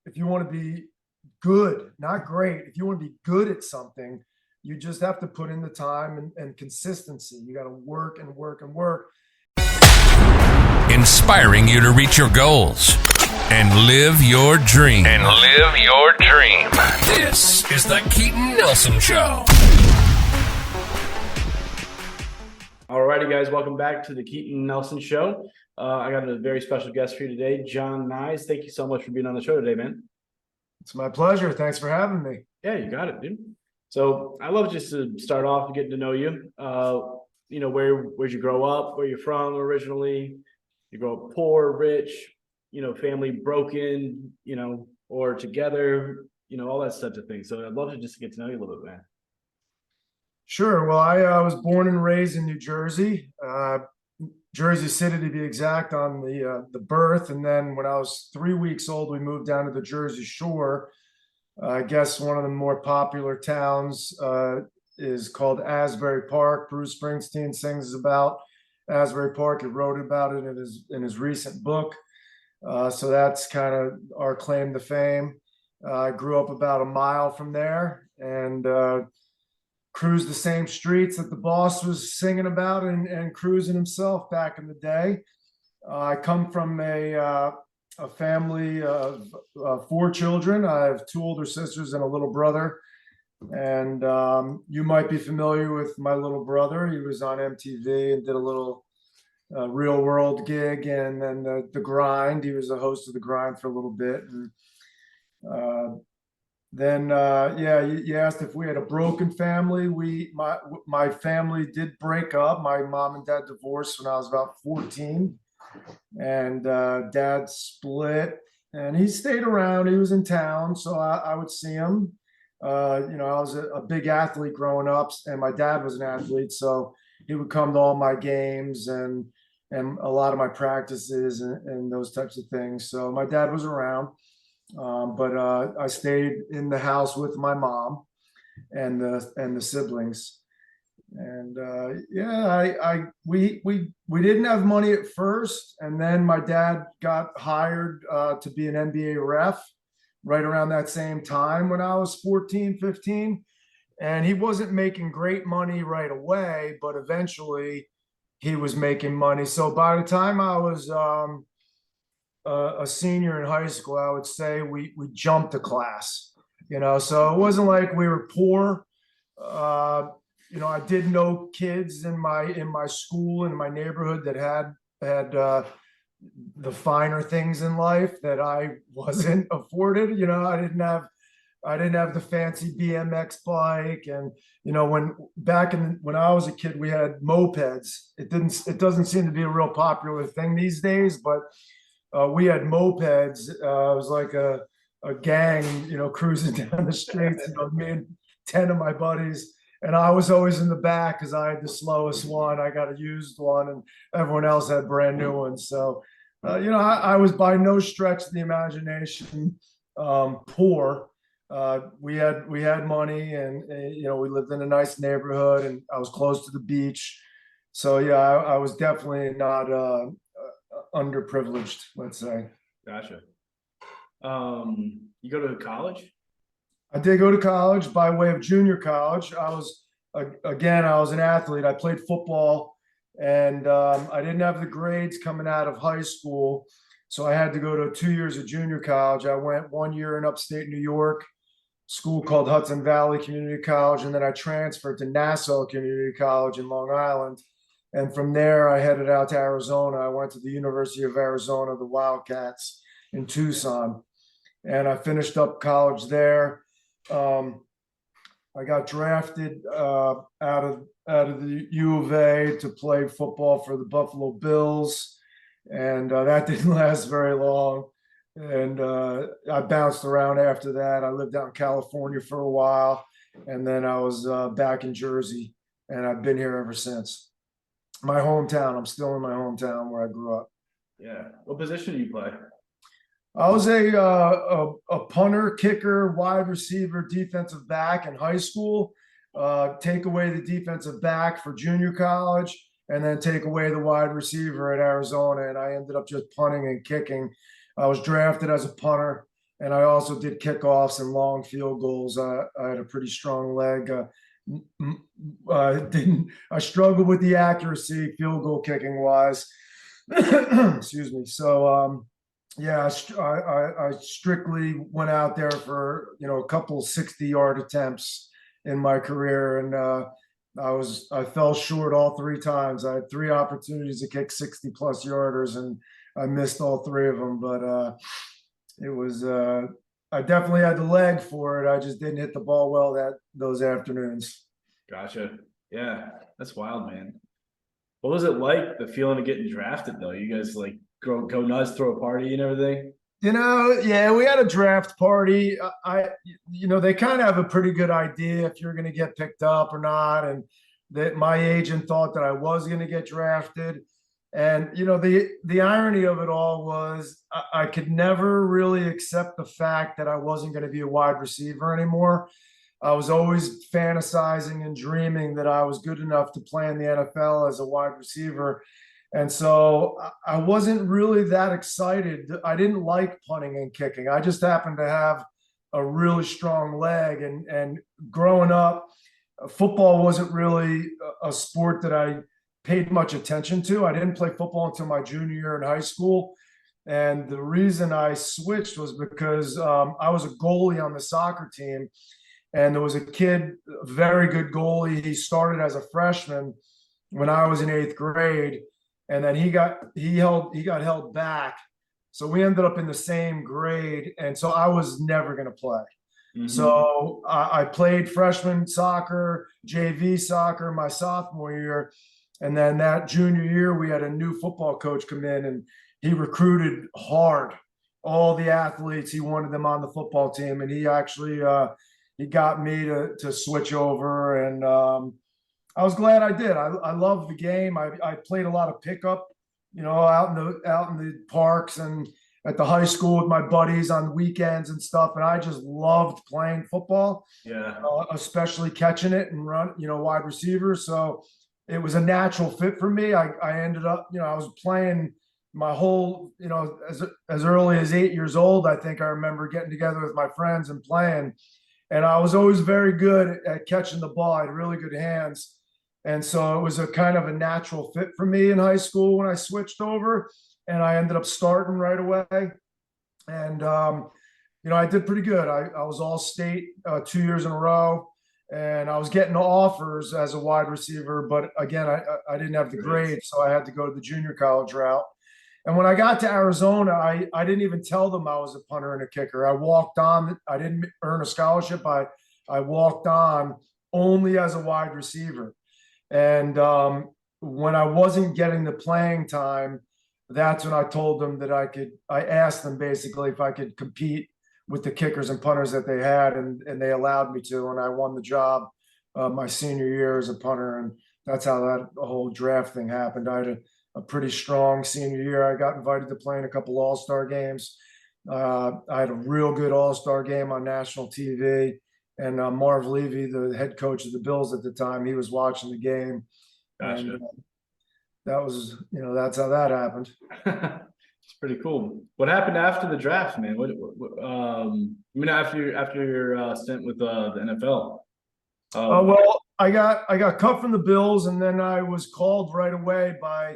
if you want to be good, not great, if you want to be good at something, you just have to put in the time and consistency. You got to work and work and work. Inspiring you to reach your goals and live your dream. This is the Keaton Nelson Show. Alrighty, guys, welcome back to the Keaton Nelson Show. I got a very special guest for you today, John Nies. Thank you so much for being on the show today, man. It's my pleasure. Thanks for having me. Yeah, you got it, dude. So I love just to start off getting to know you. Where'd you grow up? Where you're from originally? You grow up poor, rich, family broken, or together, all that stuff of things. So I'd love to just get to know you a little bit, man. Sure. Well, I was born and raised in New Jersey, Jersey City to be exact, on the birth. And then when I was 3 weeks old, we moved down to the Jersey Shore. I guess one of the more popular towns is called Asbury Park. Bruce Springsteen sings about Asbury Park. He wrote about it in his recent book. So that's kind of our claim to fame. I grew up about a mile from there and cruised the same streets that the boss was singing about and cruising himself back in the day. I come from a family of 4 children. I have 2 older sisters and a little brother. And you might be familiar with my little brother. He was on MTV and did a little Real World gig, and then the Grind. He was a host of the Grind for a little bit. And you asked if we had a broken family. My family did break up. My mom and dad divorced when I was about 14. And dad split, and he stayed around. He was in town, so I would see him. I was a big athlete growing up, and my dad was an athlete, so he would come to all my games and a lot of my practices and those types of things. So my dad was around, but I stayed in the house with my mom and the siblings. And we didn't have money at first, and then my dad got hired to be an NBA ref right around that same time when I was 14, 15. And he wasn't making great money right away, but eventually he was making money. So by the time I was a senior in high school, I would say we jumped a class, so it wasn't like we were poor. I did know kids in my school, in my neighborhood, that had the finer things in life that I wasn't afforded. I didn't have the fancy BMX bike, and when I was a kid, we had mopeds. It doesn't seem to be a real popular thing these days, but we had mopeds. It was like a gang, cruising down the streets. Me and 10 of my buddies. And I was always in the back because I had the slowest one. I got a used one, and everyone else had brand new ones. So, I was by no stretch of the imagination poor. We had money, and we lived in a nice neighborhood, and I was close to the beach. So yeah, I was definitely not underprivileged, let's say. Gotcha. You go to college? I did go to college by way of junior college. I was an athlete. I played football, and I didn't have the grades coming out of high school, so I had to go to 2 years of junior college. I went 1 year in upstate New York, school called Hudson Valley Community College, and then I transferred to Nassau Community College in Long Island. And from there, I headed out to Arizona. I went to the University of Arizona, the Wildcats in Tucson, and I finished up college there. I got drafted out of the U of A to play football for the Buffalo Bills, and that didn't last very long. And I bounced around after that. I lived out in California for a while, and then I was back in Jersey, and I've been here ever since. My hometown. I'm still in my hometown where I grew up. Yeah. What position do you play? I was a punter, kicker, wide receiver, defensive back in high school. Take away the defensive back for junior college, and then take away the wide receiver at Arizona. And I ended up just punting and kicking. I was drafted as a punter, and I also did kickoffs and long field goals. I had a pretty strong leg. I struggled with the accuracy field goal kicking wise. Excuse me. So yeah, I strictly went out there for a couple 60-yard attempts in my career, and I fell short all three times. I had three opportunities to kick 60+ yarders, and I missed all three of them. But it was I definitely had the leg for it. I just didn't hit the ball well those afternoons. Gotcha. Yeah, that's wild, man. What was it like, the feeling of getting drafted though? You guys like go nuts, throw a party and everything? Yeah, we had a draft party. They kind of have a pretty good idea if you're going to get picked up or not, and that my agent thought that I was going to get drafted. And the irony of it all was I could never really accept the fact that I wasn't going to be a wide receiver anymore. I was always fantasizing and dreaming that I was good enough to play in the NFL as a wide receiver. And so I wasn't really that excited. I didn't like punting and kicking. I just happened to have a really strong leg. And growing up, football wasn't really a sport that I paid much attention to. I didn't play football until my junior year in high school. And the reason I switched was because I was a goalie on the soccer team. And there was a kid, a very good goalie. He started as a freshman when I was in 8th grade. And then he got held back. So we ended up in the same grade. And so I was never going to play. Mm-hmm. So I played freshman soccer, JV soccer my sophomore year. And then that junior year, we had a new football coach come in, and he recruited hard. All the athletes, he wanted them on the football team. And he actually he got me to switch over. And I was glad I did. I love the game. I played a lot of pickup, out in the parks and at the high school with my buddies on weekends and stuff. And I just loved playing football. Yeah. Especially catching it and run, wide receiver. So it was a natural fit for me. I ended up, I was playing my whole, as early as 8 years old. I think I remember getting together with my friends and playing. And I was always very good at catching the ball. I had really good hands. And so it was a kind of a natural fit for me in high school when I switched over, and I ended up starting right away. And, I did pretty good. I was all state 2 years in a row, and I was getting offers as a wide receiver. But again, I didn't have the grade, so I had to go to the junior college route. And when I got to Arizona, I didn't even tell them I was a punter and a kicker. I walked on. I didn't earn a scholarship. I walked on only as a wide receiver. And when I wasn't getting the playing time, that's when I told them that I asked them basically if I could compete with the kickers and punters that they had, and they allowed me to, and I won the job my senior year as a punter. And that's how that whole draft thing happened. I had a pretty strong senior year. I got invited to play in a couple all-star games. I had a real good all-star game on national TV. And Marv Levy, the head coach of the Bills at the time, he was watching the game. Gotcha. And that was, that's how that happened. It's pretty cool. What happened after the draft, man? After your stint with the NFL? Well, I got cut from the Bills, and then I was called right away by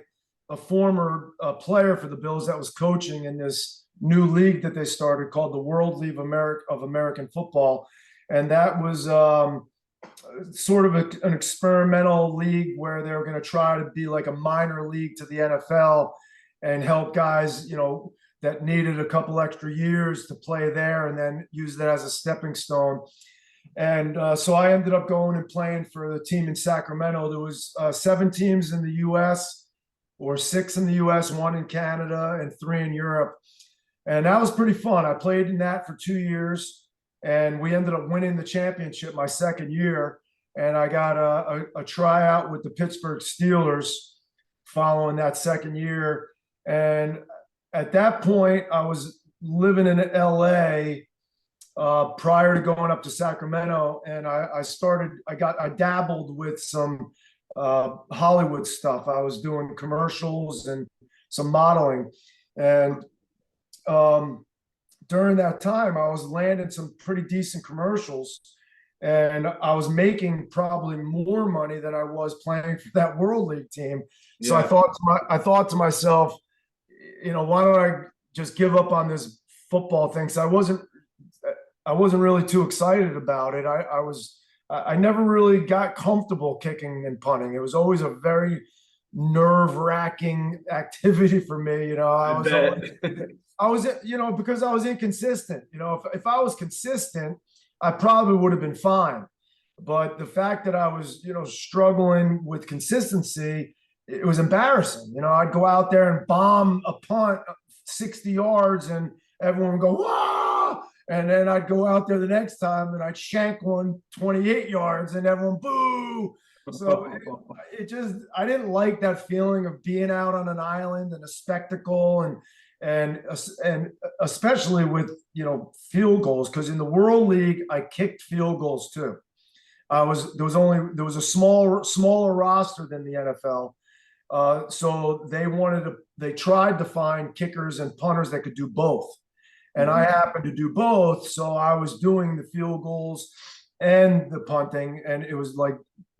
a former player for the Bills that was coaching in this new league that they started called the World League of American Football. And that was sort of an experimental league where they were going to try to be like a minor league to the NFL and help guys, that needed a couple extra years to play there, and then use that as a stepping stone. And so I ended up going and playing for the team in Sacramento. There was 7 teams in the U.S., or 6 in the U.S., 1 in Canada, and 3 in Europe. And that was pretty fun. I played in that for 2 years. And we ended up winning the championship my second year. And I got a tryout with the Pittsburgh Steelers following that second year. And at that point, I was living in LA prior to going up to Sacramento. And I dabbled with some Hollywood stuff. I was doing commercials and some modeling. And during that time, I was landing some pretty decent commercials, and I was making probably more money than I was playing for that World League team. So Yeah. I thought to myself, why don't I just give up on this football thing? So I wasn't really too excited about it. I never really got comfortable kicking and punting. It was always a very nerve-wracking activity for me. I bet. Because I was inconsistent. If I was consistent, I probably would have been fine. But the fact that I was, struggling with consistency, it was embarrassing. I'd go out there and bomb a punt 60 yards and everyone would go, "Wah!" And then I'd go out there the next time and I'd shank one 28 yards and everyone boo. So I didn't like that feeling of being out on an island and a spectacle and especially with, field goals. Cause in the World League, I kicked field goals too. There was a smaller roster than the NFL. So they tried to find kickers and punters that could do both. And I happened to do both. So I was doing the field goals and the punting, and it was like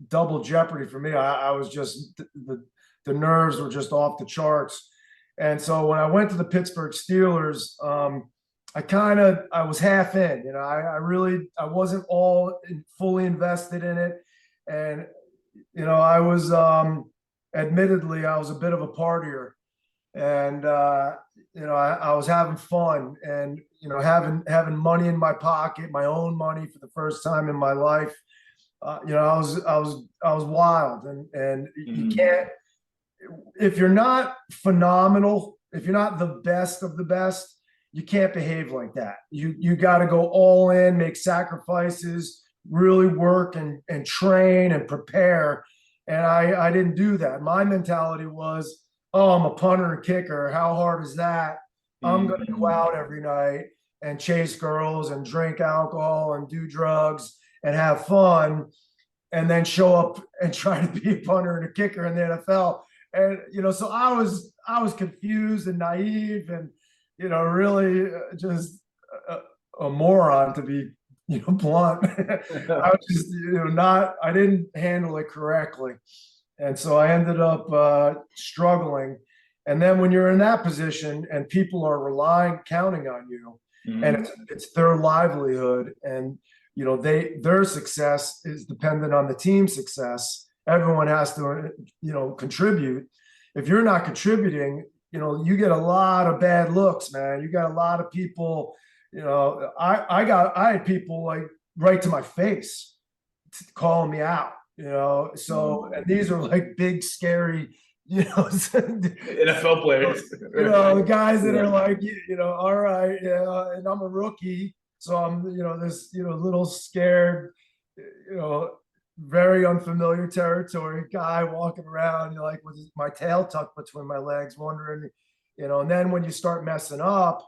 double jeopardy for me. I was just, the nerves were just off the charts. And so when I went to the Pittsburgh Steelers, I was half in, I wasn't fully invested in it. And, I was, admittedly, I was a bit of a partier, and, I was having fun and, having money in my pocket, my own money for the first time in my life. I was wild, and you can't, if you're not phenomenal, if you're not the best of the best, you can't behave like that. You got to go all in, make sacrifices, really work and train and prepare. And I didn't do that. My mentality was, oh, I'm a punter and kicker. How hard is that? I'm going to go out every night and chase girls and drink alcohol and do drugs and have fun, and then show up and try to be a punter and a kicker in the NFL. And, so I was confused and naive and, really just a moron, to be, blunt. I was just, I didn't handle it correctly. And so I ended up struggling. And then when you're in that position and people are counting on you, and it's their livelihood, and, their success is dependent on the team's success. Everyone has to, contribute. If you're not contributing, you get a lot of bad looks, man. You got a lot of people, I had people like right to my face calling me out, so, and these are like big, scary, NFL players, the guys that are like, all right, and I'm a rookie. So I'm, this, little scared, very unfamiliar territory guy walking around, like with my tail tucked between my legs, wondering, and then when you start messing up,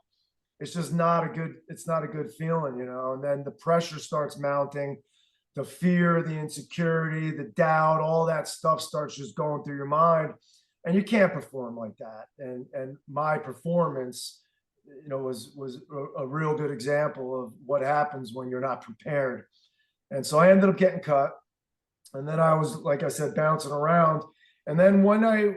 it's just it's not a good feeling, and then the pressure starts mounting, the fear, the insecurity, the doubt, all that stuff starts just going through your mind, and you can't perform like that. And my performance, was a real good example of what happens when you're not prepared. And so I ended up getting cut. And then I was, like I said, bouncing around. And then when I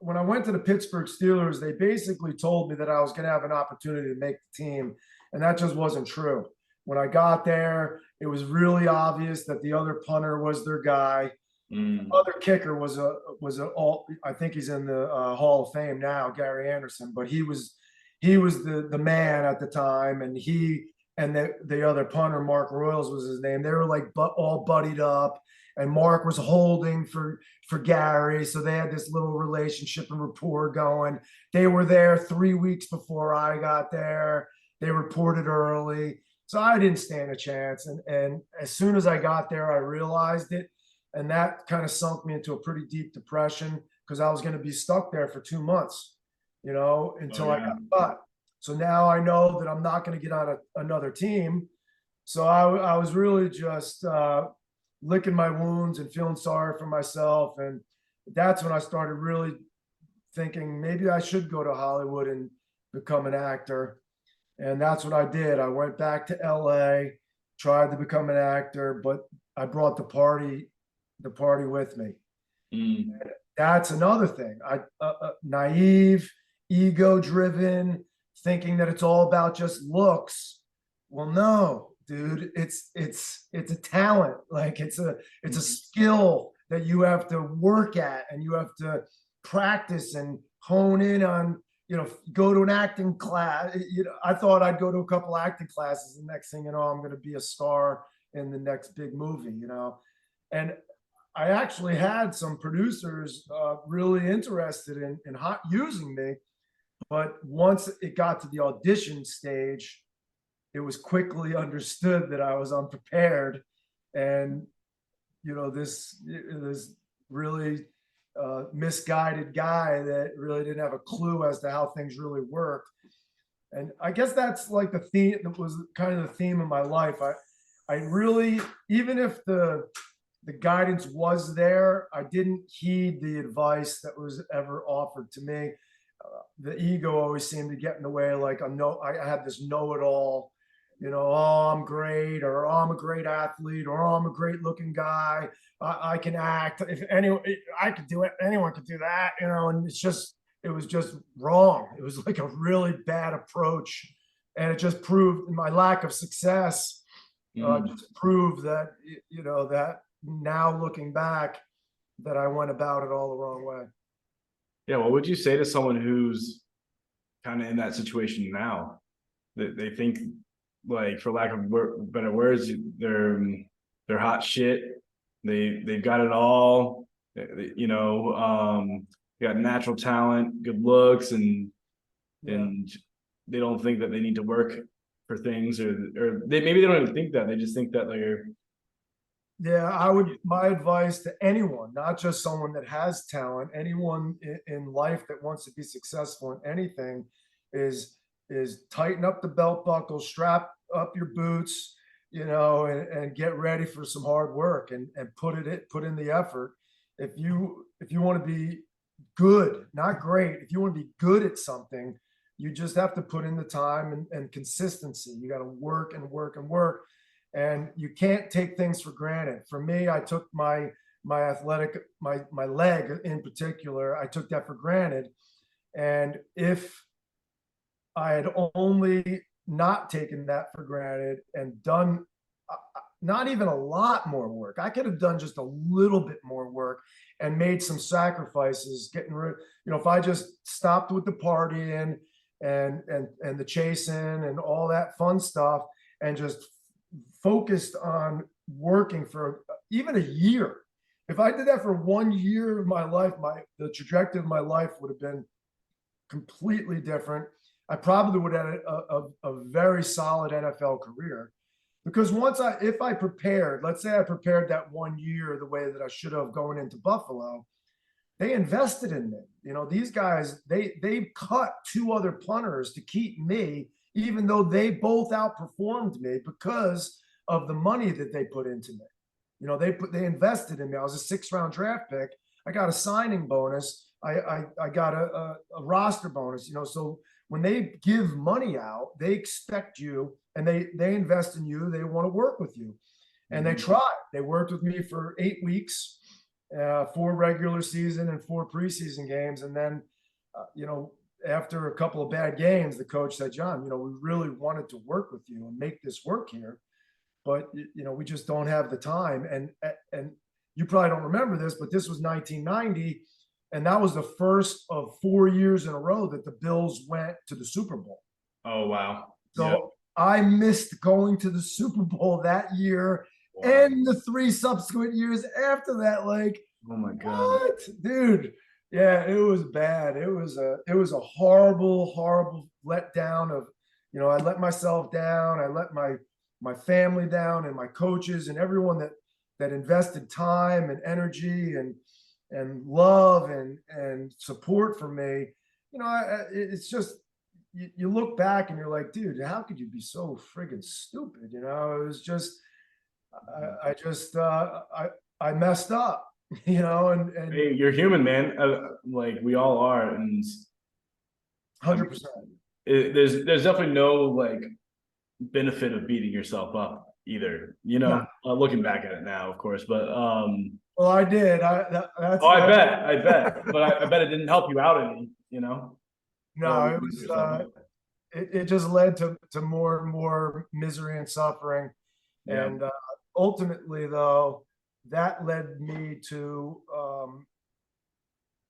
went to the Pittsburgh Steelers, they basically told me that I was going to have an opportunity to make the team. And that just wasn't true. When I got there, it was really obvious that the other punter was their guy. The other kicker was I think he's in the Hall of Fame now, Gary Anderson, but he was the man at the time. And the other punter, Mark Royals was his name. They were like all buddied up, and Mark was holding for Gary. So they had this little relationship and rapport going. They were there 3 weeks before I got there. They reported early. So I didn't stand a chance. And as soon as I got there, I realized it. And that kind of sunk me into a pretty deep depression, because I was going to be stuck there for 2 months, until I got cut. So now I know that I'm not going to get on another team. So I was really just licking my wounds and feeling sorry for myself. And that's when I started really thinking maybe I should go to Hollywood and become an actor. And that's what I did. I went back to LA, tried to become an actor, but I brought the party with me. Mm. That's another thing. Naive, ego driven, thinking that it's all about just looks. Well, no, dude, it's a talent. Like it's a skill that you have to work at and you have to practice and hone in on, go to an acting class. I thought I'd go to a couple acting classes. The next thing you know, I'm going to be a star in the next big movie. And I actually had some producers really interested in using me, but once it got to the audition stage, it was quickly understood that I was unprepared, and this really misguided guy that really didn't have a clue as to how things really worked. And I guess that's like the theme. That was kind of the theme of my life. I really, even if the guidance was there, I didn't heed the advice that was ever offered to me. The ego always seemed to get in the way. Like I had this know-it-all, oh, I'm great, or oh, I'm a great athlete, or oh, I'm a great looking guy. I can act. If anyone, I could do it. Anyone could do that, And it was just wrong. It was like a really bad approach, and it just proved my lack of success. Just proved that that now looking back, that I went about it all the wrong way. Yeah, what would you say to someone who's kind of in that situation now? That they think, like, for lack of better words, they're hot shit. They've got it all. They got natural talent, good looks, and they don't think that they need to work for things, or maybe they don't even think that. They just think that they're. Yeah, my advice to anyone, not just someone that has talent, anyone in life that wants to be successful in anything, is tighten up the belt buckle, strap up your boots, and get ready for some hard work and put in the effort. If you want to be good, not great, if you want to be good at something, you just have to put in the time and consistency. You got to work and work and work. And you can't take things for granted. For me, I took my athletic, my leg in particular, I took that for granted. And if I had only not taken that for granted and done not even a lot more work, I could have done just a little bit more work and made some sacrifices, getting rid. If I just stopped with the partying and the chasing and all that fun stuff, and just focused on working for even a year. If I did that for 1 year of my life, the trajectory of my life would have been completely different. I probably would have had a very solid NFL career, because if I prepared, let's say I prepared that 1 year the way that I should have going into Buffalo, they invested in me. These guys, they cut 2 other punters to keep me, even though they both outperformed me because of the money that they put into me. They invested in me. I was a 6th-round draft pick. I got a signing bonus. I got a roster bonus. So when they give money out, they expect you, and they invest in you. They want to work with you, and they tried. They worked with me for 8 weeks, 4 regular season and 4 preseason games, and then after a couple of bad games, the coach said, "John, we really wanted to work with you and make this work here, but we just don't have the time." And you probably don't remember this, but this was 1990, and that was the first of 4 years in a row that the Bills went to the Super Bowl. Oh, wow. So yep. I missed going to the Super Bowl that year. Wow. And the 3 subsequent years after that. Like, oh my God, what? Dude. Yeah, it was bad. It was a horrible, horrible letdown of, I let myself down. I let my family down, and my coaches and everyone that invested time and energy and love and support for me. It's just, you look back and you're like, dude, how could you be so friggin' stupid? It was just, I messed up. And hey, you're human, man. Like we all are, and 100%. there's definitely no like benefit of beating yourself up either, you know, looking back at it now, of course, but Well, I did. I bet, but I bet it didn't help you out any, you know. No, it was it just led to more and more misery and suffering. Yeah. And ultimately, though, that led me to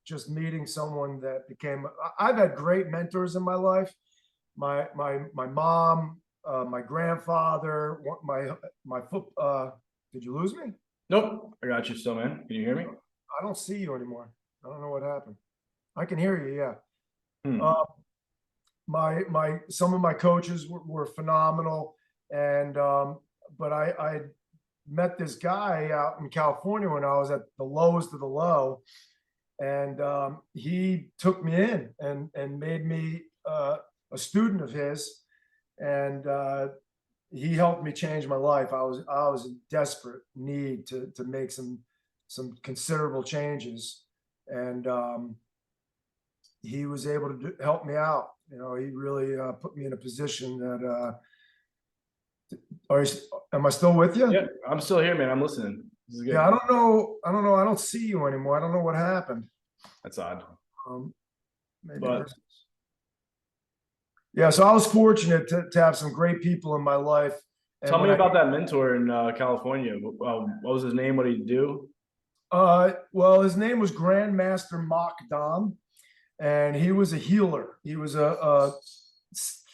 just meeting someone that became. I've had great mentors in my life. My mom, my grandfather, my foot. Did you lose me? Nope, I got you still, man. Can you hear me? I don't see you anymore. I don't know what happened. I can hear you. Yeah. Hmm. My some of my coaches were phenomenal, and but I met this guy out in California when I was at the lowest of the low, and he took me in and made me a student of his, and he helped me change my life. I was in desperate need to make some considerable changes, and he was able to help me out. You know, he really put me in a position that. Am I still with you? Yeah, I'm still here, man. I'm listening. This is good. Yeah, I don't know. I don't see you anymore. I don't know what happened. That's odd. Maybe. But yeah, so I was fortunate to have some great people in my life. And tell me about that mentor in California. What was his name? What did he do? Well, his name was Grandmaster Mac Dam, and he was a healer. He was a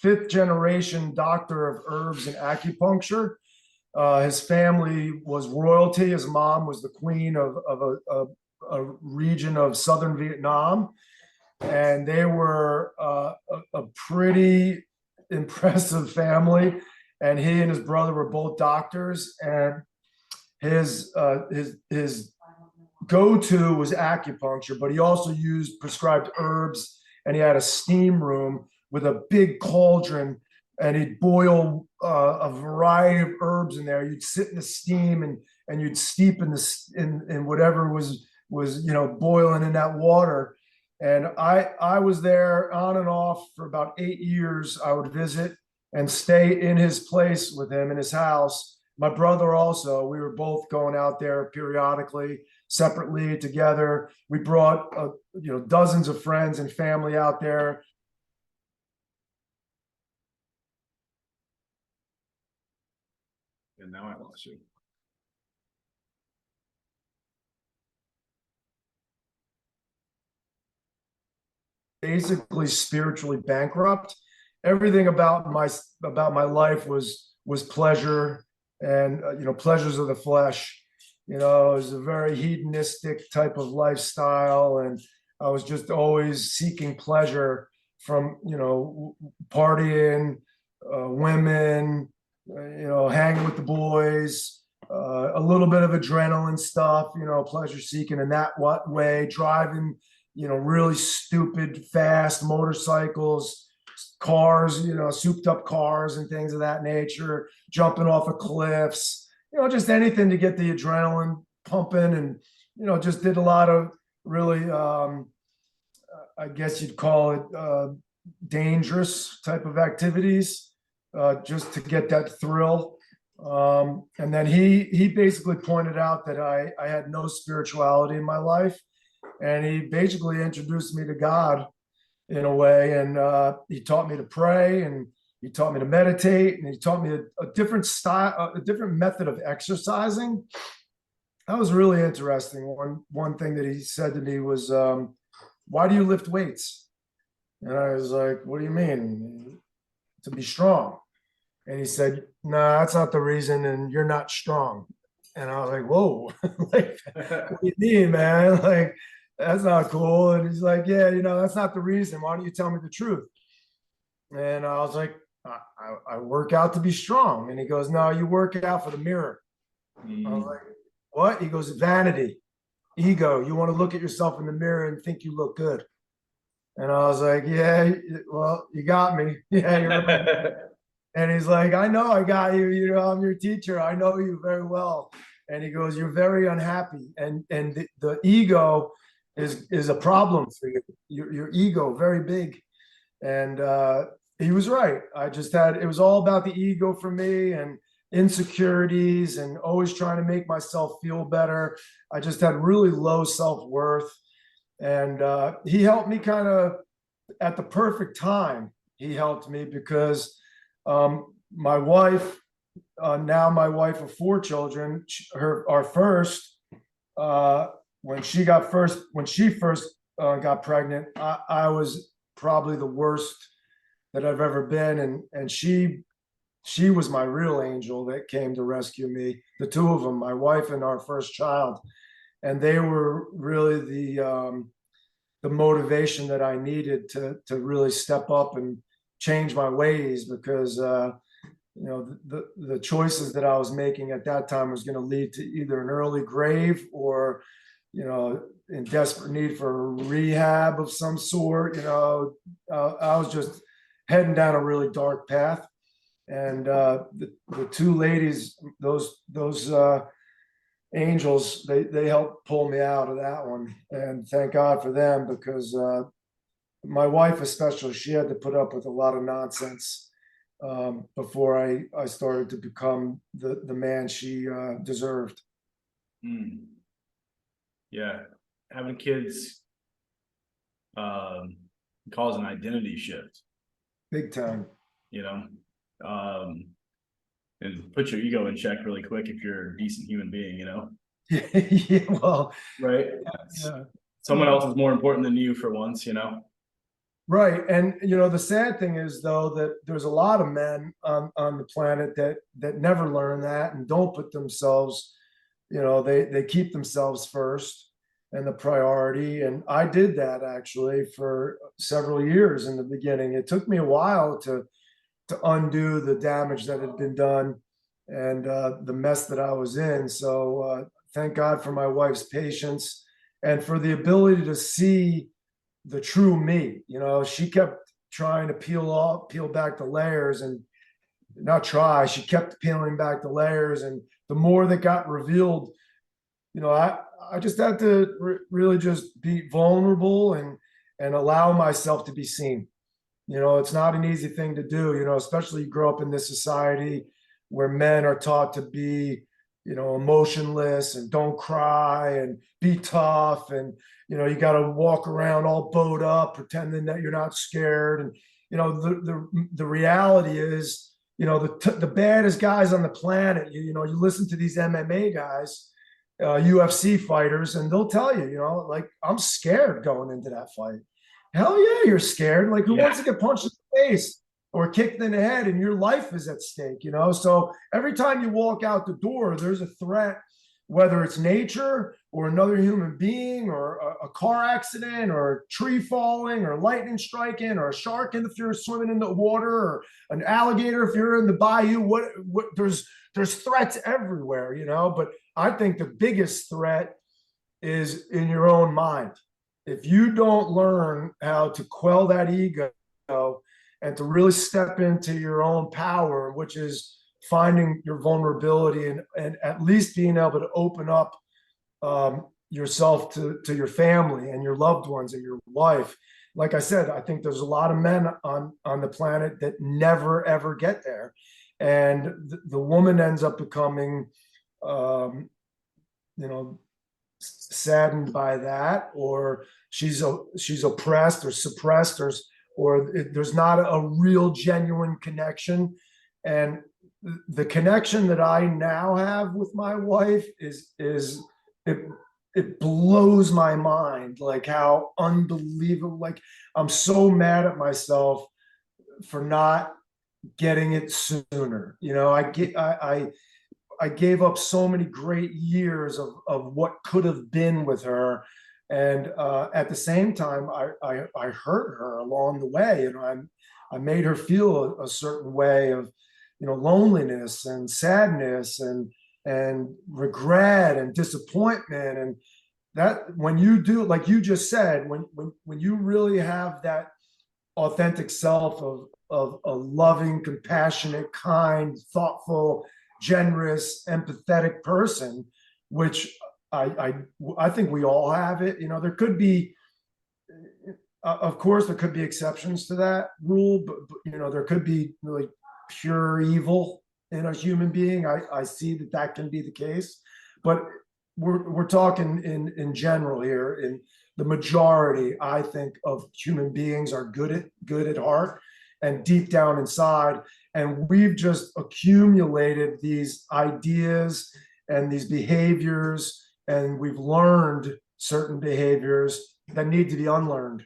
fifth generation doctor of herbs and acupuncture. His family was royalty. His mom was the queen of a region of southern Vietnam, and they were a pretty impressive family. And he and his brother were both doctors, and his go-to was acupuncture, but he also used prescribed herbs, and he had a steam room with a big cauldron, and he'd boil a variety of herbs in there. You'd sit in the steam and you'd steep in whatever was boiling in that water. And I was there on and off for about 8 years. I would visit and stay in his place with him in his house. My brother also. We were both going out there periodically, separately, together. We brought dozens of friends and family out there. And now I lost you. Basically spiritually bankrupt. Everything about my life was pleasure, and pleasures of the flesh. It was a very hedonistic type of lifestyle, and I was just always seeking pleasure from partying, women, hanging with the boys, a little bit of adrenaline stuff, pleasure seeking in that way, driving, really stupid, fast motorcycles, cars, souped up cars and things of that nature, jumping off of cliffs, just anything to get the adrenaline pumping. And, just did a lot of really, I guess you'd call it dangerous type of activities, just to get that thrill. And then he basically pointed out that I had no spirituality in my life. And he basically introduced me to God in a way. And he taught me to pray, and he taught me to meditate, and he taught me a different style, a different method of exercising. That was really interesting. One thing that he said to me was, why do you lift weights? And I was like, what do you mean? To be strong. And he said, no, that's not the reason, and you're not strong. And I was like, whoa, like, what do you mean, man? Like, that's not cool. And he's like, yeah, that's not the reason. Why don't you tell me the truth? And I was like, I work out to be strong. And he goes, no, you work out for the mirror. I was like, what? He goes, vanity, ego. You want to look at yourself in the mirror and think you look good. And I was like, yeah, well, you got me. Yeah, you're right. And he's like, I know I got you. I'm your teacher. I know you very well. And he goes, you're very unhappy. And the ego is a problem for you. Your ego, very big. And He was right. It was all about the ego for me and insecurities and always trying to make myself feel better. I just had really low self-worth. And he helped me kind of at the perfect time. He helped me because my wife, now my wife of 4 children, our first, when she first got pregnant, I was probably the worst that I've ever been, and she was my real angel that came to rescue me. The two of them, my wife and our first child, and they were really the motivation that I needed to really step up and change my ways, because the choices that I was making at that time was going to lead to either an early grave or in desperate need for rehab of some sort. I was just heading down a really dark path. And the two ladies, those angels, they helped pull me out of that one. And thank God for them, because my wife especially, she had to put up with a lot of nonsense before I started to become the man she deserved. Mm. Yeah, having kids cause an identity shift. Big time. And put your ego in check really quick if you're a decent human being, Yeah, well, right? yeah. Someone else is more important than you for once, Right. And the sad thing is, though, that there's a lot of men on the planet that never learn that and don't put themselves, they keep themselves first and the priority. And I did that actually for several years in the beginning. It took me a while to undo the damage that had been done and the mess that I was in. So thank God for my wife's patience and for the ability to see the true me. She kept trying to peel back the layers, and she kept peeling back the layers. And the more that got revealed, I just had to really just be vulnerable and allow myself to be seen. It's not an easy thing to do, especially you grow up in this society where men are taught to be, emotionless and don't cry and be tough. And, you got to walk around all bowed up, pretending that you're not scared. And, the reality is, the baddest guys on the planet, you listen to these MMA guys, UFC fighters, and they'll tell you, like, I'm scared going into that fight. Hell yeah, you're scared. Like, who wants to get punched in the face or kicked in the head, and your life is at stake, So every time you walk out the door, there's a threat, whether it's nature or another human being or a car accident or a tree falling or lightning striking or a shark if you're swimming in the water or an alligator if you're in the bayou. There's threats everywhere, But I think the biggest threat is in your own mind. If you don't learn how to quell that ego and to really step into your own power, which is finding your vulnerability and at least being able to open up yourself to your family and your loved ones and your wife. Like I said, I think there's a lot of men on the planet that never, ever get there. And the woman ends up becoming, saddened by that, or she's oppressed or suppressed, or there's not a real genuine connection. And the connection that I now have with my wife is it blows my mind, like how unbelievable. Like, I'm so mad at myself for not getting it sooner. I gave up so many great years of what could have been with her. And at the same time, I hurt her along the way. I made her feel a certain way of, loneliness and sadness and regret and disappointment. And that, when you do, like you just said, when you really have that authentic self of a loving, compassionate, kind, thoughtful, generous, empathetic person, which I think we all have it. There could be Of course, there could be exceptions to that rule, but there could be really pure evil in a human being. I see that can be the case, but we're talking in general here. In the majority, I think, of human beings are good at heart and deep down inside, and we've just accumulated these ideas and these behaviors, and we've learned certain behaviors that need to be unlearned.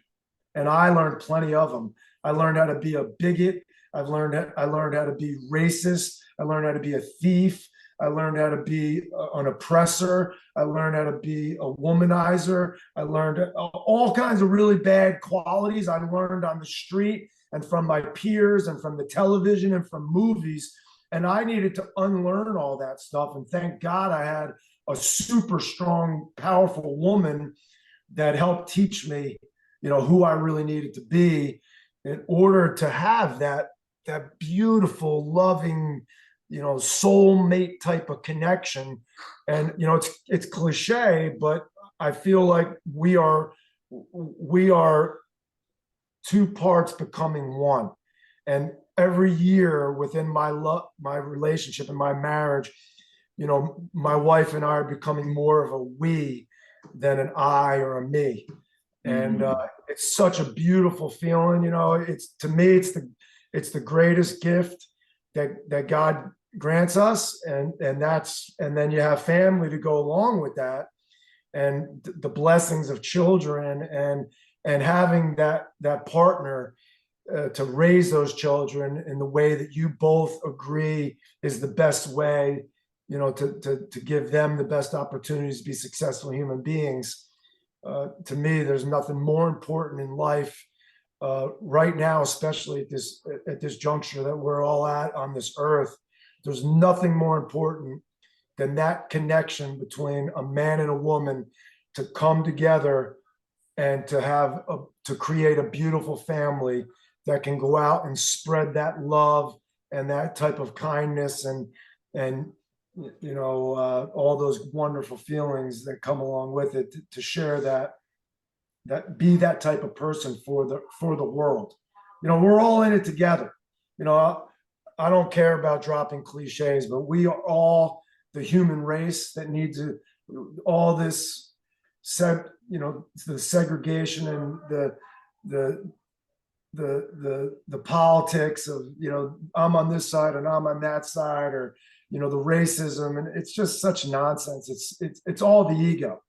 And I learned plenty of them. I learned how to be a bigot. I learned how to be racist. I learned how to be a thief. I learned how to be an oppressor. I learned how to be a womanizer. I learned all kinds of really bad qualities I learned on the street and from my peers and from the television and from movies. And I needed to unlearn all that stuff. And thank God I had a super strong, powerful woman that helped teach me, who I really needed to be in order to have that beautiful, loving, soulmate type of connection. And it's cliche, but I feel like we are two parts becoming one. And every year within my relationship and my marriage, my wife and I are becoming more of a we than an I or a me. And it's such a beautiful feeling. It's, to me, it's the greatest gift that God grants us. And then you have family to go along with that, and the blessings of children, and having that partner to raise those children in the way that you both agree is the best way, to give them the best opportunities to be successful human beings. To me, there's nothing more important in life right now, especially at this juncture that we're all at on this earth. There's nothing more important than that connection between a man and a woman to come together and to create a beautiful family that can go out and spread that love and that type of kindness and all those wonderful feelings that come along with it, to share that be that type of person for the world. We're all in it together. I don't care about dropping cliches, but we are all the human race that needs all this the segregation and the politics of I'm on this side and I'm on that side, or the racism, and it's just such nonsense. It's all the ego.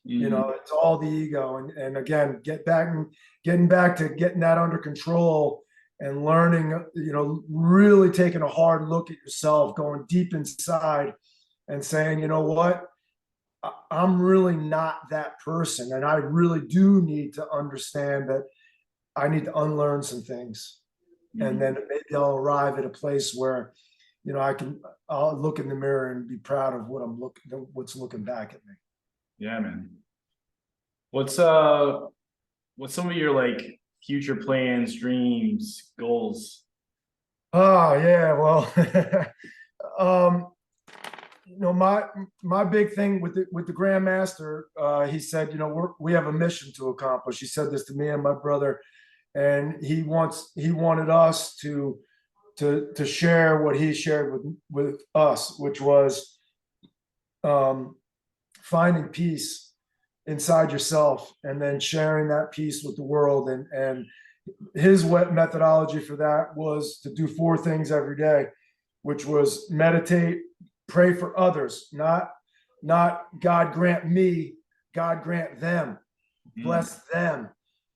It's all the ego. And again, getting back to getting that under control and learning, really taking a hard look at yourself, going deep inside and saying, you know what, I'm really not that person. And I really do need to understand that I need to unlearn some things. And then maybe I'll arrive at a place where, I'll look in the mirror and be proud of what's looking back at me. Yeah, man. What's some of your future plans, dreams, goals? Oh yeah, well, my big thing with the Grandmaster, he said, we have a mission to accomplish. He said this to me and my brother, and he wanted us to share what he shared with us, which was finding peace inside yourself and then sharing that peace with the world. And his methodology for that was to do 4 things every day, which was meditate, pray for others, not God grant me, God grant them, bless them.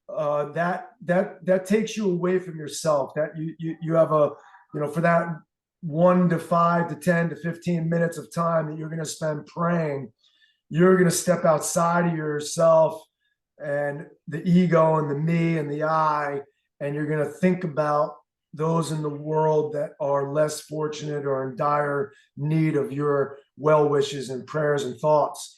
That takes you away from yourself. That you have for that 1 to 5 to 10 to 15 minutes of time that you're going to spend praying, you're going to step outside of yourself and the ego and the me and the I, and you're going to think about those in the world that are less fortunate or in dire need of your well wishes and prayers and thoughts.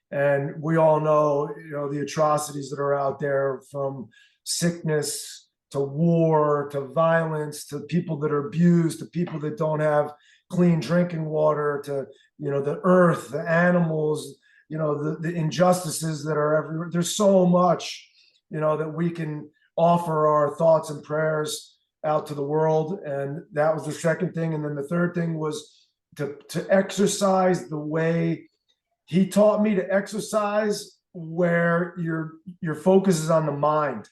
And we all know, the atrocities that are out there, from sickness to war to violence to people that are abused to people that don't have clean drinking water to, the earth, the animals, the injustices that are everywhere. There's so much, that we can offer our thoughts and prayers out to the world. And that was the second thing. And then the third thing was to exercise the way he taught me to exercise, where your focus is on the mind,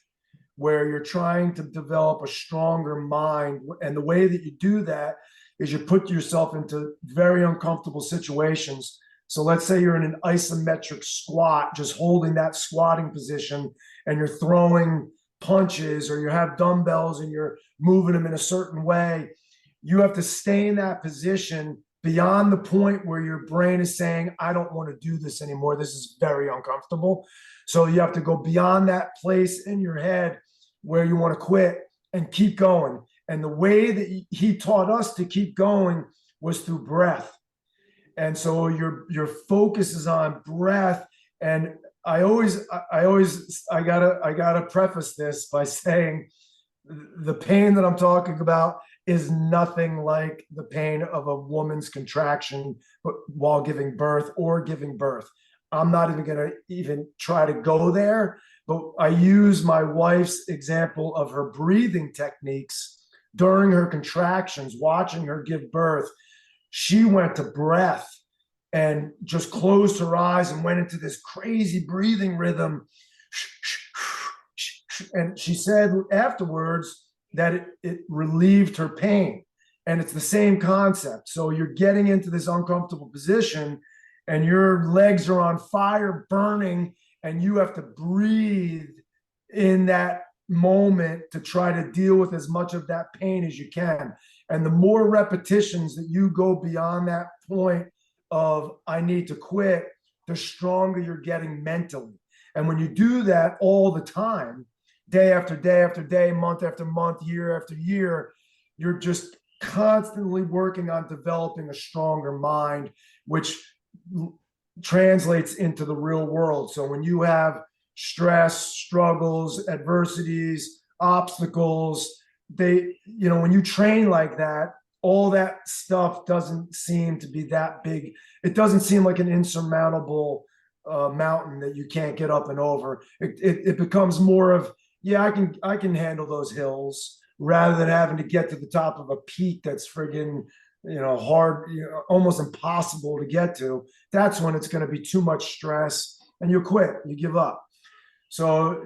where you're trying to develop a stronger mind. And the way that you do that is you put yourself into very uncomfortable situations. So let's say you're in an isometric squat, just holding that squatting position, and you're throwing punches, or you have dumbbells and you're moving them in a certain way. You have to stay in that position beyond the point where your brain is saying, I don't want to do this anymore. This is very uncomfortable. So you have to go beyond that place in your head where you want to quit and keep going. And the way that he taught us to keep going was through breath. And so your focus is on breath. And I gotta preface this by saying the pain that I'm talking about is nothing like the pain of a woman's contraction while giving birth or giving birth. I'm not even gonna try to go there, but I use my wife's example of her breathing techniques during her contractions, watching her give birth. She went to breath and just closed her eyes and went into this crazy breathing rhythm. And she said afterwards that it relieved her pain. And it's the same concept. So you're getting into this uncomfortable position and your legs are on fire, burning, and you have to breathe in that moment to try to deal with as much of that pain as you can. And the more repetitions that you go beyond that point of I need to quit, the stronger you're getting mentally. And when you do that all the time, day after day after day, month after month, year after year, you're just constantly working on developing a stronger mind, which translates into the real world. So when you have stress, struggles, adversities, obstacles, when you train like that, all that stuff doesn't seem to be that big. It doesn't seem like an insurmountable mountain that you can't get up and over. It becomes more of, yeah, I can handle those hills, rather than having to get to the top of a peak that's friggin', hard, almost impossible to get to. That's when it's going to be too much stress and you quit, you give up. So,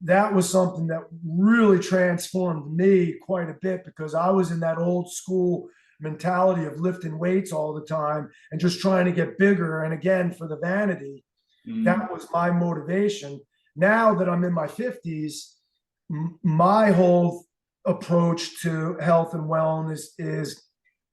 that was something that really transformed me quite a bit, because I was in that old school mentality of lifting weights all the time and just trying to get bigger. And again, for the vanity, that was my motivation. Now that I'm in my 50s, my whole approach to health and wellness is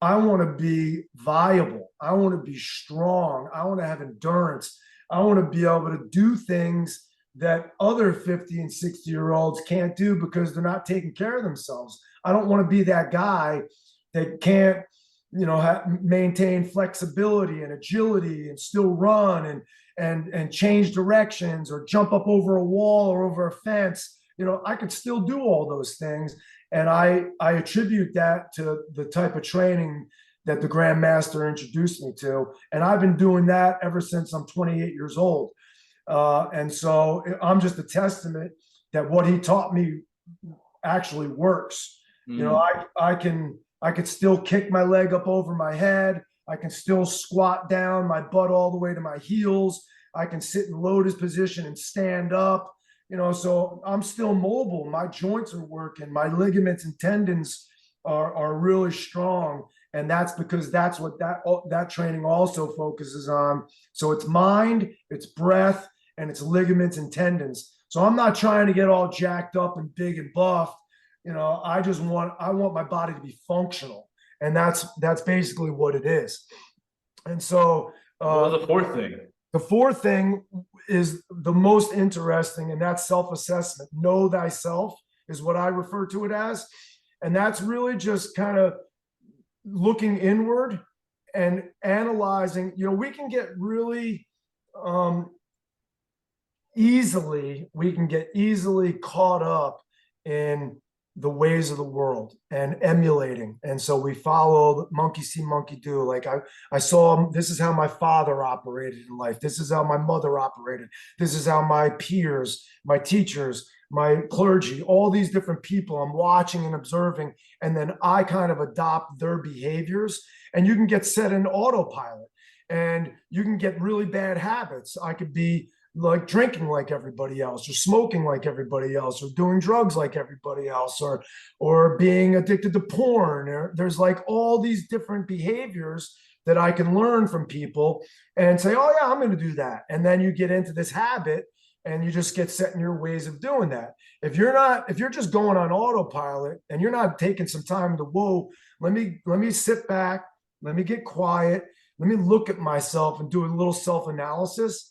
I want to be viable. I want to be strong. I want to have endurance. I want to be able to do things that other 50 and 60-year-olds can't do because they're not taking care of themselves. I don't want to be that guy that can't, maintain flexibility and agility and still run and change directions or jump up over a wall or over a fence. I could still do all those things. And I attribute that to the type of training that the Grandmaster introduced me to. And I've been doing that ever since I'm 28 years old. And so I'm just a testament that what he taught me actually works. I could still kick my leg up over my head. I can still squat down my butt all the way to my heels. I can sit in lotus position and stand up, so I'm still mobile. My joints are working. My ligaments and tendons are really strong. And that's because that's what that training also focuses on. So it's mind, it's breath, and it's ligaments and tendons. So I'm not trying to get all jacked up and big and buffed. I want my body to be functional. And that's basically what it is. And so what was the fourth thing? The fourth thing is the most interesting, and that's self-assessment. Know thyself is what I refer to it as. And that's really just kind of looking inward and analyzing. We can get really easily caught up in the ways of the world and emulating. And so we followed monkey see, monkey do. Like I saw, this is how my father operated in life. This is how my mother operated. This is how my peers, my teachers, my clergy, all these different people I'm watching and observing. And then I kind of adopt their behaviors, and you can get set in autopilot and you can get really bad habits. I could be like drinking like everybody else, or smoking like everybody else, or doing drugs like everybody else, or being addicted to porn. There's like all these different behaviors that I can learn from people and say, oh yeah, I'm going to do that. And then you get into this habit and you just get set in your ways of doing that. If you're just going on autopilot and you're not taking some time to, whoa, let me sit back, let me get quiet, let me look at myself and do a little self-analysis.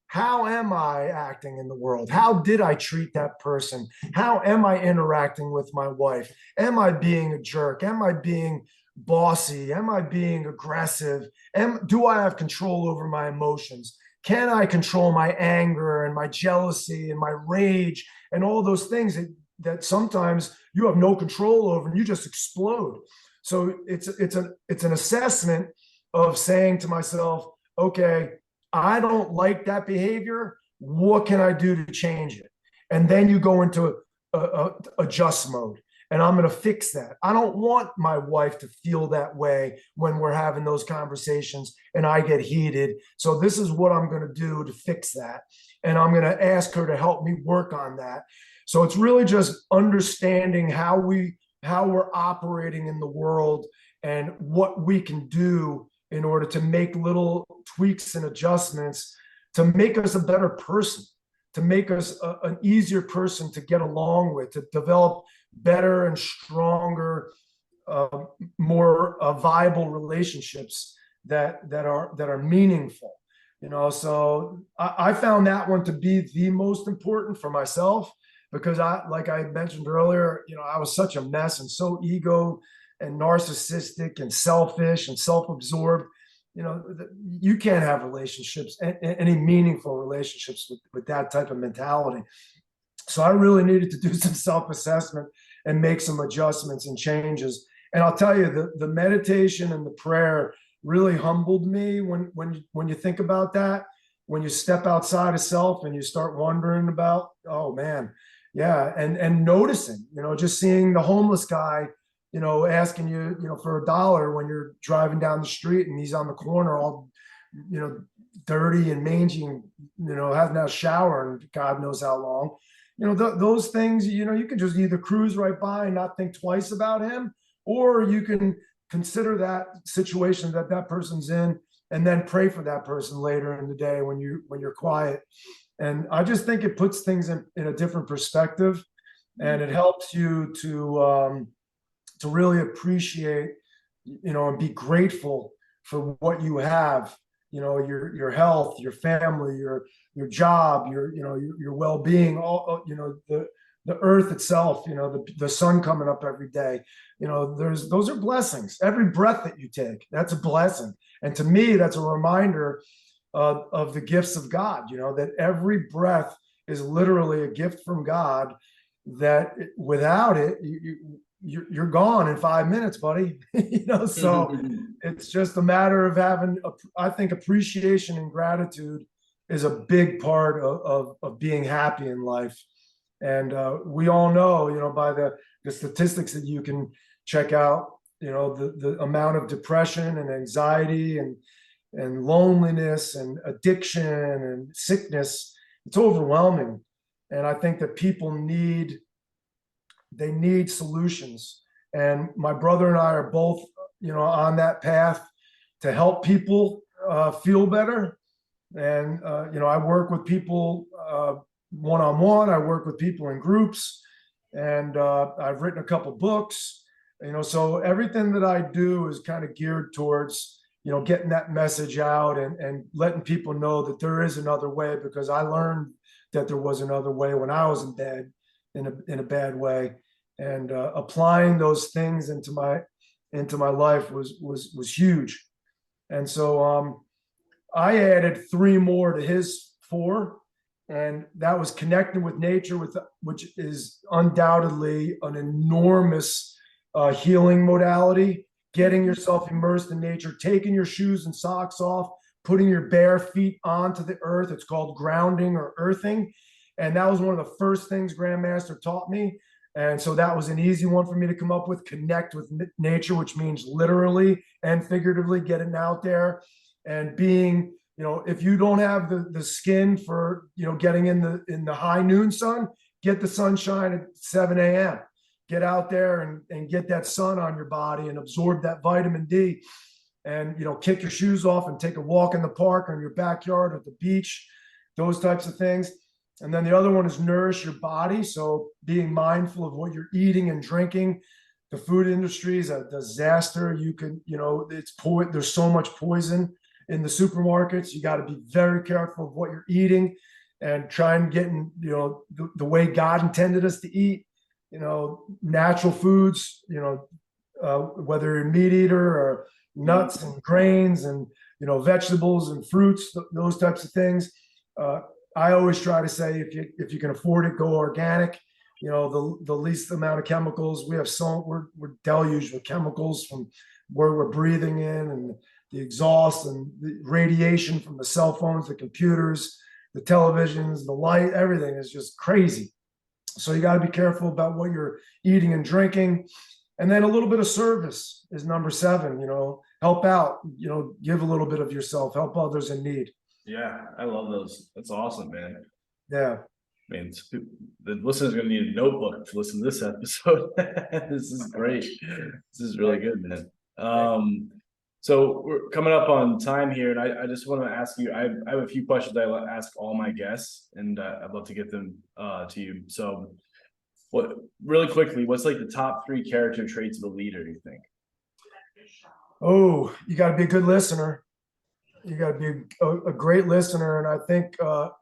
How am I acting in the world? How did I treat that person? How am I interacting with my wife? Am I being a jerk? Am I being bossy? Am I being aggressive? Do I have control over my emotions? Can I control my anger and my jealousy and my rage and all those things that sometimes you have no control over and you just explode? So it's an assessment of saying to myself, okay, I don't like that behavior. What can I do to change it? And then you go into a adjust mode, and I'm going to fix that. I don't want my wife to feel that way when we're having those conversations and I get heated. So this is what I'm going to do to fix that. And I'm going to ask her to help me work on that. So it's really just understanding how we're operating in the world and what we can do in order to make little tweaks and adjustments to make us a better person, to make us an easier person to get along with, to develop better and stronger, more viable relationships that are meaningful. So I found that one to be the most important for myself, because like I mentioned earlier, I was such a mess and so ego and narcissistic and selfish and self-absorbed. You can't have relationships, any meaningful relationships with that type of mentality. So I really needed to do some self-assessment and make some adjustments and changes. And I'll tell you, the meditation and the prayer really humbled me when you think about that, when you step outside of self and you start wondering about, oh man, yeah. And noticing, just seeing the homeless guy, asking you, for $1 when you're driving down the street and he's on the corner all, dirty and mangy and, hasn't had a shower and God knows how long. Those things, you can just either cruise right by and not think twice about him, or you can consider that situation that person's in and then pray for that person later in the day when you're quiet. And I just think it puts things in a different perspective, and it helps you to really appreciate, and be grateful for what you have, your health, your family, your job, your well-being, all, the earth itself, the sun coming up every day, those are blessings. Every breath that you take, that's a blessing. And to me, that's a reminder of the gifts of God, that every breath is literally a gift from God, that without it, you're gone in 5 minutes, buddy. So it's just a matter of having, I think appreciation and gratitude is a big part of being happy in life. And we all know, by the statistics that you can check out, the amount of depression and anxiety and loneliness and addiction and sickness, it's overwhelming. And I think that people need solutions. And my brother and I are both, on that path to help people feel better. And, I work with people one-on-one. I work with people in groups, and I've written a couple books, so everything that I do is kind of geared towards, getting that message out and letting people know that there is another way, because I learned that there was another way when I was in a bad way, and applying those things into my life was huge. And so I added 3 more to his 4, And that was connecting with nature, which is undoubtedly an enormous healing modality. Getting yourself immersed in nature, taking your shoes and socks off, putting your bare feet onto the earth. It's called grounding or earthing. And that was one of the first things Grandmaster taught me. And so that was an easy one for me to come up with. Connect with nature, which means literally and figuratively getting out there and being, if you don't have the skin for, getting in the high noon sun, get the sunshine at 7 a.m. Get out there and get that sun on your body and absorb that vitamin D, and, kick your shoes off and take a walk in the park or in your backyard or at the beach, those types of things. And then the other one is nourish your body. So being mindful of what you're eating and drinking. The food industry is a disaster. You can, there's so much poison in the supermarkets. You got to be very careful of what you're eating and try and get in, the way God intended us to eat, natural foods, whether you're a meat eater or nuts and grains and, vegetables and fruits, those types of things. I always try to say, if you can afford it, go organic. The least amount of chemicals. We have we're deluged with chemicals from where we're breathing in, and the exhaust and the radiation from the cell phones, the computers, the televisions, the light, everything is just crazy. So you got to be careful about what you're eating and drinking. And then a little bit of service is number 7, help out, give a little bit of yourself, help others in need. Yeah, I love those. That's awesome, man. Yeah. Man, the listeners are going to need a notebook to listen to this episode. This is great. This is really good, man. So we're coming up on time here, and I just want to ask you, I have a few questions I ask all my guests, and I'd love to get them to you. So really quickly, what's like the top 3 character traits of a leader, you think? Oh, you got to be a good listener. You got to be a great listener. And I think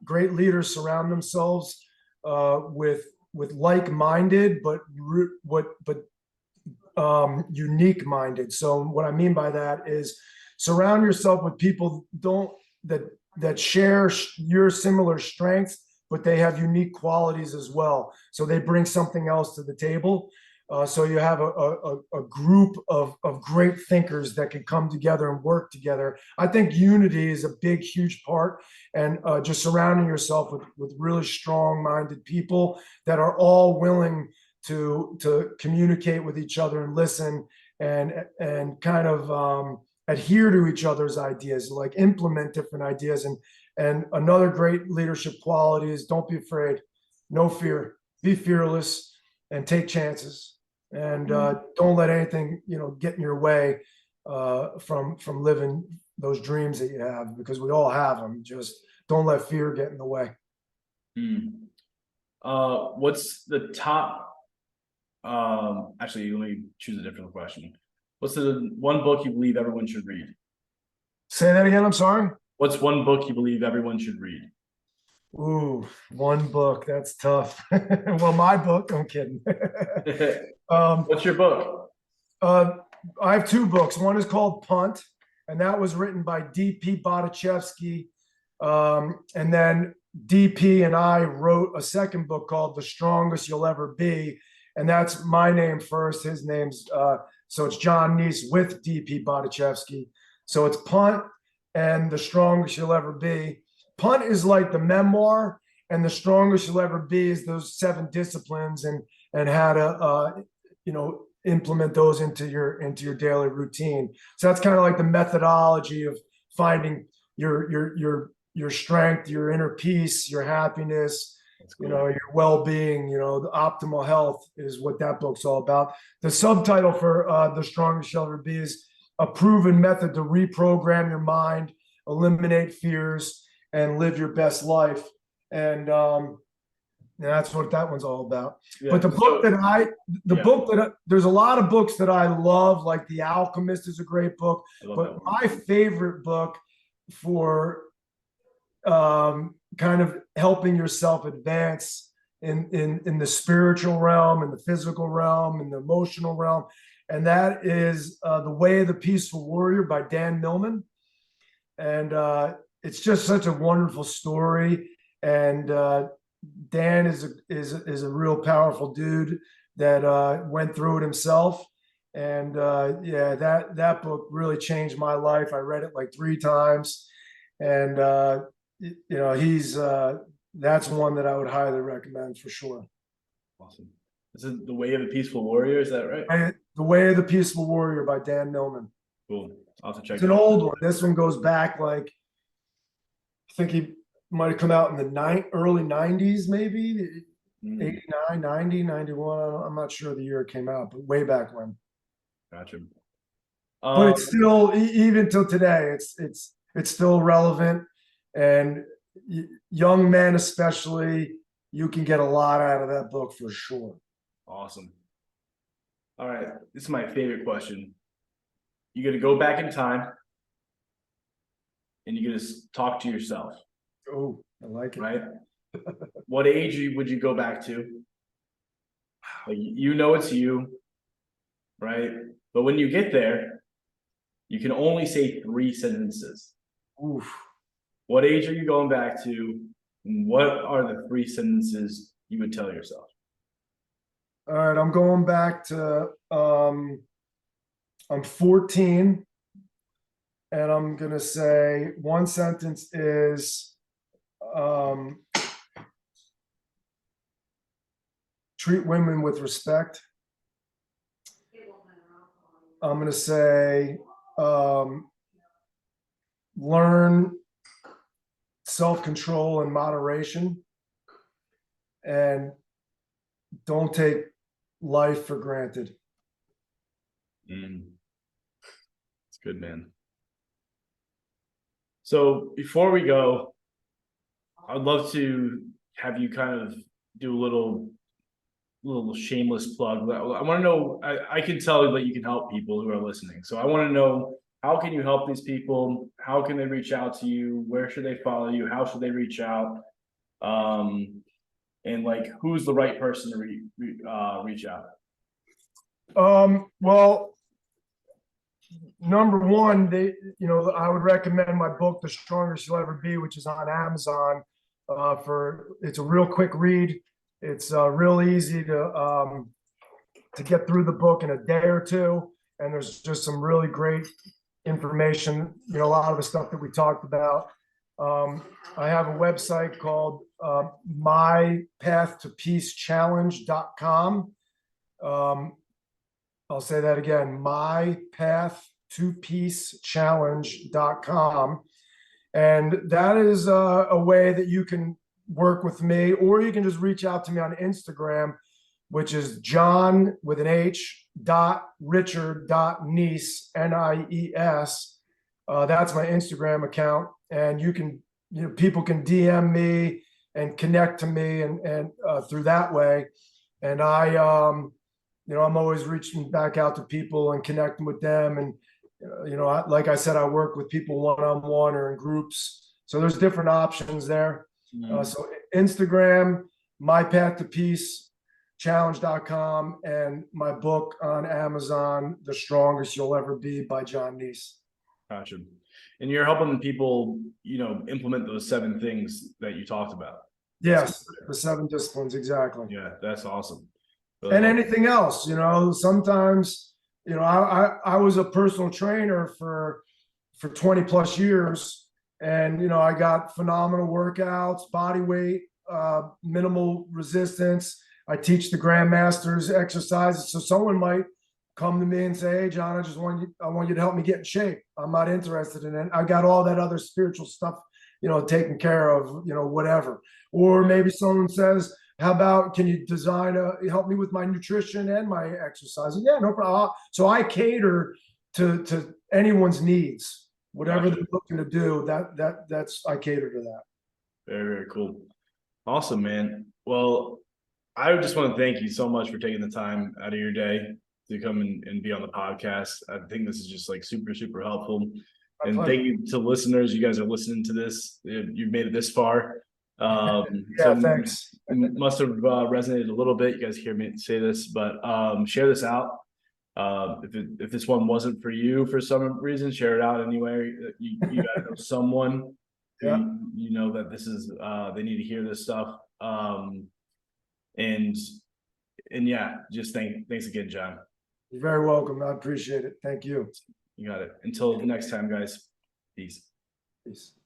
great leaders surround themselves with like-minded, but unique-minded. So what I mean by that is surround yourself with people that share your similar strengths, but they have unique qualities as well. So they bring something else to the table. So you have a group of great thinkers that can come together and work together. I think unity is a big, huge part, and just surrounding yourself with really strong-minded people that are all willing to communicate with each other and listen and kind of adhere to each other's ideas, like implement different ideas. And another great leadership quality is don't be afraid, no fear, be fearless, and take chances. And don't let anything get in your way from living those dreams that you have, because we all have them. Just don't let fear get in the way. What's the top actually, let me choose a different question. What's the one book you believe everyone should read? Say that again, I'm sorry. What's one book you believe everyone should read? Ooh, one book, that's tough. Well, my book, I'm kidding. What's your book? I have 2 books. One is called Punt, and that was written by DP Botachevsky. And then DP and I wrote a second book called The Strongest You'll Ever Be. And that's my name first. His name's, so it's John Nies with DP Botachevsky. So it's Punt and The Strongest You'll Ever Be. Punt is like the memoir, and The Strongest You'll Ever Be is those 7 disciplines and how to, implement those into your daily routine. So that's kind of like the methodology of finding your strength, your inner peace, your happiness, cool. Your well-being, the optimal health is what that book's all about. The subtitle for The Strongest You'll Ever Be is a proven method to reprogram your mind, eliminate fears, and live your best life. And that's what that one's all about. Yeah, but there's a lot of books that I love, like The Alchemist is a great book. But my favorite book for kind of helping yourself advance in the spiritual realm, in the physical realm, in the emotional realm, and that is The Way of the Peaceful Warrior by Dan Millman. And it's just such a wonderful story. And Dan is a real powerful dude that went through it himself. And yeah, that book really changed my life. I read it like 3 times, and he's that's one that I would highly recommend for sure. Awesome. This is The Way of the Peaceful Warrior, is that right? The Way of the Peaceful Warrior by Dan Millman. Cool. I'll have to check It's an it out. old one. This one goes back like, I think he might have come out in the early 90s, maybe 89, 90, 91. I'm not sure the year it came out, but way back when. Gotcha. But it's still, even till today, it's still relevant, and young men especially, you can get a lot out of that book for sure. Awesome. All right, this is my favorite question. You're gonna go back in time, and you're gonna talk to yourself. Oh, I like it. Right? What age would you go back to? Like, you know it's you, right? But when you get there, you can only say 3 sentences. Oof. What age are you going back to? And what are the 3 sentences you would tell yourself? All right, I'm going back to I'm 14, and I'm gonna say one sentence is treat women with respect. I'm gonna say learn self-control and moderation, and don't take life for granted. It's good, man. So before we go, I'd love to have you kind of do a little shameless plug. I want to know, I can tell that you can help people who are listening. So I want to know, how can you help these people? How can they reach out to you? Where should they follow you? How should they reach out? And like, who's the right person to reach out? Well, number one, I would recommend my book, The Strongest You'll Ever Be, which is on Amazon. It's a real quick read. It's real easy to get through the book in a day or two, and there's just some really great information. A lot of the stuff that we talked about. I have a website called mypathtopeacechallenge.com. I'll say that again, mypathtopeacechallenge.com. And that is a way that you can work with me, or you can just reach out to me on Instagram, which is John with an H .Richard.Nies, Nies. That's my Instagram account. And people can DM me and connect to me and through that way. And I'm always reaching back out to people and connecting with them. And, like I said, I work with people one-on-one or in groups. So there's different options there. So Instagram, mypathtopeacechallenge.com, and my book on Amazon, The Strongest You'll Ever Be by John Nies. Gotcha. And you're helping people, implement those 7 things that you talked about. Yes, the 7 disciplines, exactly. Yeah, that's awesome. And anything else, sometimes, I was a personal trainer for 20 plus years, and, I got phenomenal workouts, body weight, minimal resistance. I teach the Grandmasters exercises. So someone might come to me and say, hey, John, I want you to help me get in shape. I'm not interested in it. I got all that other spiritual stuff, taken care of, whatever. Or maybe someone says, how about, can you help me with my nutrition and my exercise? And yeah, no problem. So I cater to anyone's needs, whatever they're looking to do. I cater to that. Very, very cool. Awesome, man. Well, I just want to thank you so much for taking the time out of your day to come and be on the podcast. I think this is just like super, super helpful. And thank you to listeners. You guys are listening to this. You've made it this far. Yeah, so thanks. It must have resonated a little bit. You guys hear me say this, but share this out. If this one wasn't for you for some reason, share it out anyway. You gotta know someone Yeah. You know that this is they need to hear this stuff. And yeah, just thanks again, John. You're very welcome. I appreciate it. Thank you. You got it. Until next time, guys. Peace. Peace.